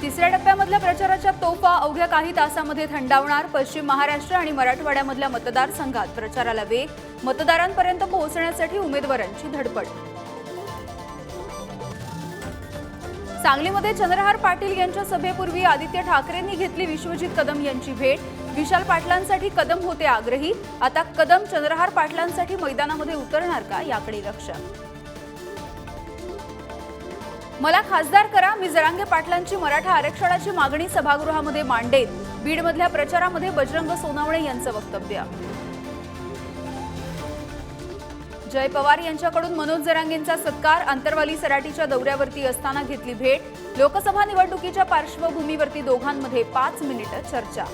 तिसऱ्या टप्प्यामधल्या प्रचाराच्या तोफा अवघ्या काही तासांमध्ये थंडावणार। पश्चिम महाराष्ट्र आणि मराठवाड्यामधल्या मतदारसंघात प्रचाराला वेग, मतदारांपर्यंत पोहोचण्यासाठी उमेदवारांची धडपड। सांगलीमध्ये चंद्रहार पाटील यांच्या सभेपूर्वी आदित्य ठाकरेंनी घेतली विश्वजित कदम यांची भेट। विशाल पाटलांसाठी कदम होते आग्रही। आता कदम चंद्रहार पाटलांसाठी मैदानामध्ये उतरणार का याकडे लक्ष। मला खासदार करा, मी जरांगे पाटलांची मराठा आरक्षणाची मागणी सभागृहामध्ये मांडेन। बीडमधल्या प्रचारामध्ये बजरंग सोनावणे यांचं वक्तव्य। जय पवार यांच्याकडून मनोज जरांगेंचा सत्कार। अंतरवाली सराटीच्या दौऱ्यावरती असताना घेतली भेट। लोकसभा निवडणुकीच्या पार्श्वभूमीवरती दोघांमध्ये 5 मिनिटं चर्चा।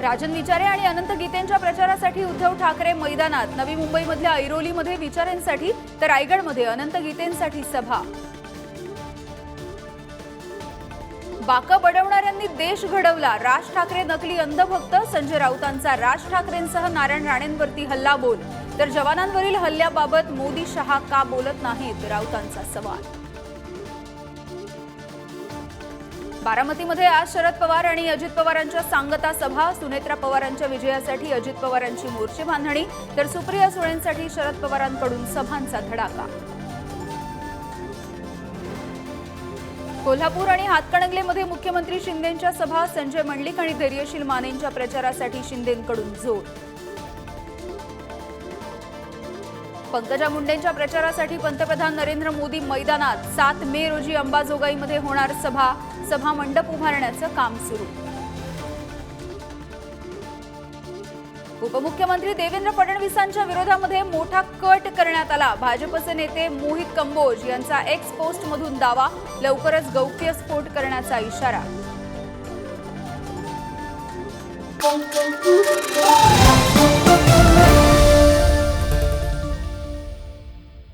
राजन विचारे आणि अनंत गीतेंच्या प्रचारासाठी उद्धव ठाकरे मैदानात। नवी मुंबईमधल्या ऐरोलीमध्ये विचारेंसाठी तर रायगडमध्ये अनंत गीतेंसाठी सभा। बाका बडवणाऱ्यांनी देश घडवला, राज ठाकरे नकली अंधभक्त। संजय राऊतांचा राज ठाकरेंसह नारायण राणेंवरती हल्लाबोल, तर जवानांवरील हल्ल्याबाबत मोदी शहा का बोलत नाहीत, राऊतांचा सवाल। बारामतीमध्ये आज शरद पवार आणि अजित पवारांच्या सांगता सभा। सुनेत्रा पवारांच्या विजयासाठी अजित पवारांची मोर्चे बांधणी, तर सुप्रिया सुळेंसाठी शरद पवारांकडून सभांचा धडाका। कोल्हापूर आणि हातकणंगलेमध्ये मुख्यमंत्री शिंदेंच्या सभा। संजय मंडलिक आणि धैर्यशील मानेंच्या प्रचारासाठी शिंदेंकडून जोर। पंकजा मुंडेंच्या प्रचारासाठी पंतप्रधान नरेंद्र मोदी मैदानात। 7 मे रोजी अंबाजोगाईमध्ये होणार सभा। सभा मंडप उभारण्याचं काम सुरू। उपमुख्यमंत्री देवेंद्र फडणवीसांच्या विरोधामध्ये मोठा कट करण्यात आला। भाजपचे नेते मोहित कंबोज यांचा एक्स पोस्टमधून दावा, लवकरच गौप्यस्फोट करण्याचा इशारा।